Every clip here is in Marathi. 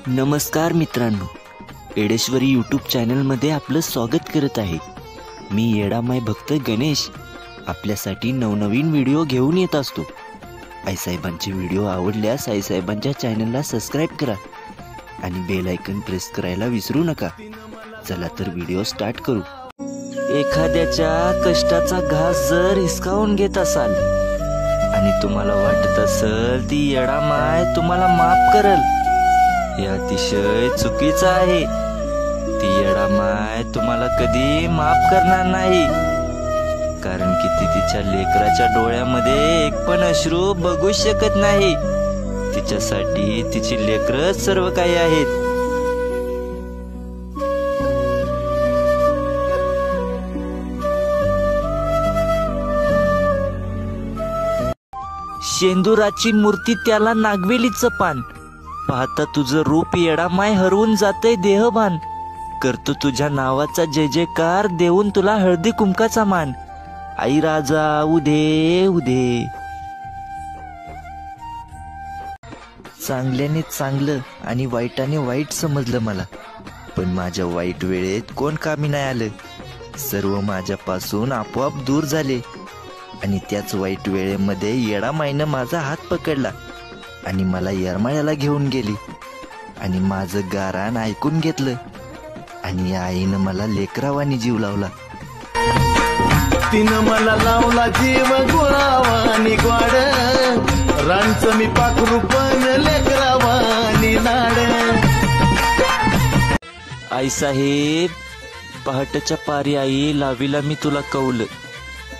नमस्कार मित्रांनो, येडेश्वरी यूट्यूब चॅनलमध्ये आपलं स्वागत करत आहे। मी येडामाय भक्त गणेश आपल्यासाठी नवनवीन व्हिडिओ घेऊन येत असतो। आईसाहेबांचे व्हिडिओ आवडल्यास आईसाहेबांच्या चॅनलला सबस्क्राईब करा आणि बेल आयकॉन प्रेस करायला विसरू नका। चला तर व्हिडिओ स्टार्ट करू। एखाद्याच्या कष्टाचा घास जर हिसकावून घेत असाल आणि तुम्हाला वाटत असेल ती येडामाय तुम्हाला माफ करल, हे अतिशय चुकीचं आहे। ती येडामाय तुम्हाला कधी माफ करणार नाही, कारण की ती तिच्या लेकराच्या डोळ्यामध्ये एक पण अश्रू बघू शकत नाही। तिच्यासाठी तिची लेकरच सर्व काही आहेत। शेंदुराची मूर्ती त्याला नागवेलीचं पान, पाहता तुझं रूप येडामाय हरवून जातय देहभान। करतो तुझ्या नावाचा जय जयकार देऊन तुला हळदी कुंकाचा मान। आई राजा उदे उदे। चांगल्याने चांगलं आणि वाईटाने वाईट समजलं मला, पण माझ्या वाईट वेळेत कोण कामी नाही आलं। सर्व माझ्यापासून आपोआप दूर झाले आणि त्याच वाईट वेळेमध्ये येडामाईनं माझा हात पकडला आणि मला येरमाळ्याला घेऊन गेली आणि माझं गाराण ऐकून घेतलं आणि या आईनं मला लेकरावानी जीव लावला। तिनं मला लावला जीव गोळावानी ग्वाड, रांचं मी पाखरू पण लेकरावानी नाड। आई साहेब, पहाटच्या पारी आई लावीला मी तुला कौल,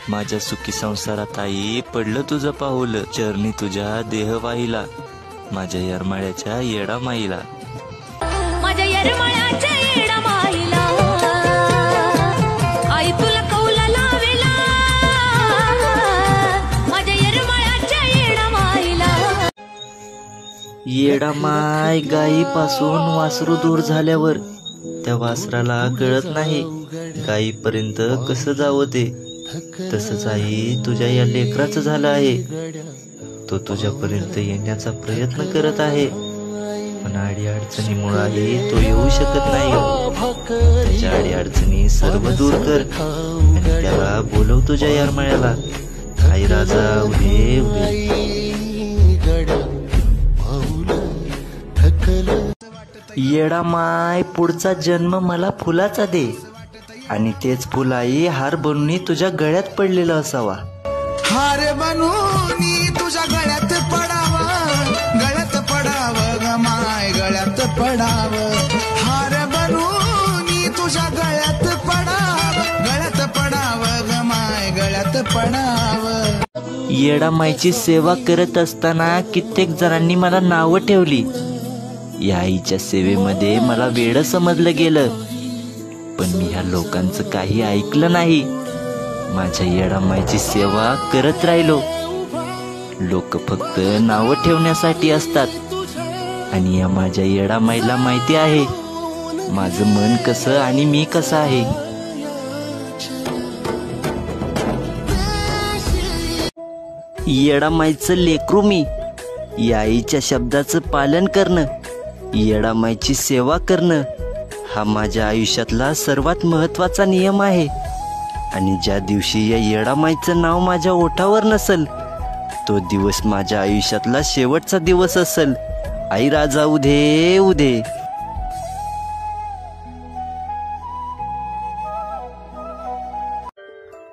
माझ्या सुखी संसारात आई पडलं तुझं पाऊल। चरणी तुझ्या देह वाहिला माझ्या येरमाळ्याच्या येडामाईला। माझ्या येरमाळ्याच्या येडामाईला आई तुला कौला लावेला, माझ्या येरमाळ्याच्या येडामाईला। येडामाय गायीपासून वासरू दूर झाल्यावर त्या वासराला कळत नाही गायीपर्यंत कसं जावं ते। तसंच आई तुझ्या या लेकराचं झालं आहे। तो तुझ्यापर्यंत येण्याचा प्रयत्न करत आहे, पण अडी अडचणीमुळे तो येऊ शकत नाही। त्याच्या अडी अडचणी सर्व दूर कर आणि त्याला बोलव तुझ्या येरमाळ्याला। आई राजा उदे उदे। येडामाय, पुढचा जन्म मला फुलाचा दे आणि तेच फुल आई हार बनून तुझ्या गळ्यात पडलेलं असावा। हार बनून तुझ्या गळ्यात पडावं, गळ्यात पडावं ग माय, गळ्यात पडावं। हार बनून तुझ्या गळ्यात पडावं, गळ्यात पडावं ग माय, गळ्यात पडावं। येडामाईची सेवा करत असताना कित्येक जणांनी मला नावं ठेवली। या आईच्या सेवेमध्ये मला वेड समजलं गेलं, पण मी ह्या लोकांचं काही ऐकलं नाही। माझ्या येडामाईची सेवा करत राहिलो। लोक फक्त नावं ठेवण्यासाठी असतात आणि या माझ्या येडामाईला माहिती आहे माझं मन कसं आणि मी कसं आहे। येडामाईचं लेकरू मी, या आईच्या शब्दाचं पालन करणं, येडामाईची सेवा करणं हा माझ्या आयुष्यातला सर्वात महत्त्वाचा नियम आहे। आणि ज्या दिवशी या येडामाईचं नाव माझ्या ओठावर नसेल तो दिवस माझ्या आयुष्यातला शेवटचा दिवस असेल। आई राजा उदे उदे।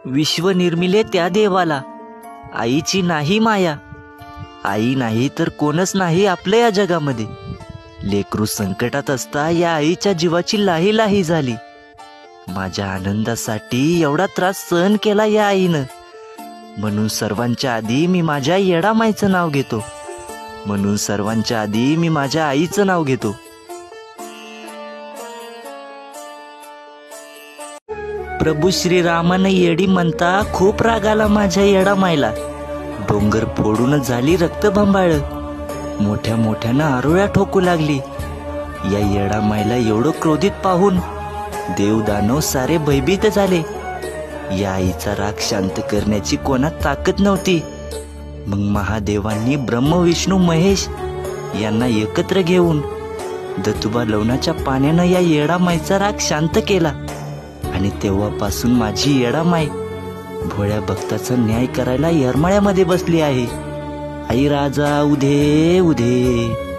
विश्व निर्मिले त्या देवाला, आईची नाही माया। आई नाही तर कोणच नाही आपल्या या जगामध्ये। लेकरू संकटात असता या आईच्या जीवाची लाही लाही झाली। माझ्या आनंदासाठी एवढा त्रास सहन केला या आईनं, म्हणून सर्वांच्या आधी मी माझ्या येडामाईचं नाव घेतो, म्हणून सर्वांच्या आधी मी माझ्या आईचं नाव घेतो। प्रभू श्रीरामानं येडी म्हणता खूप राग आला माझ्या येडामाईला। डोंगर फोडून झाली रक्तबंबाळ, मोठ्या मोठ्यानं आरोळ्या ठोकू लागली। या येडामाईला एवढं क्रोधित पाहून देव दानव सारे भयभीत झाले। या आईचा राग शांत करण्याची कोणात ताकद नव्हती। मग महादेवांनी ब्रह्म विष्णू महेश यांना एकत्र घेऊन दत्तोबा लवणाच्या पाण्यानं या येडामाईचा राग शांत केला आणि तेव्हापासून माझी येडामाई भोळ्या भक्ताचा न्याय करायला येरमाळ्यामध्ये बसली आहे. आई राजा उधे उधे.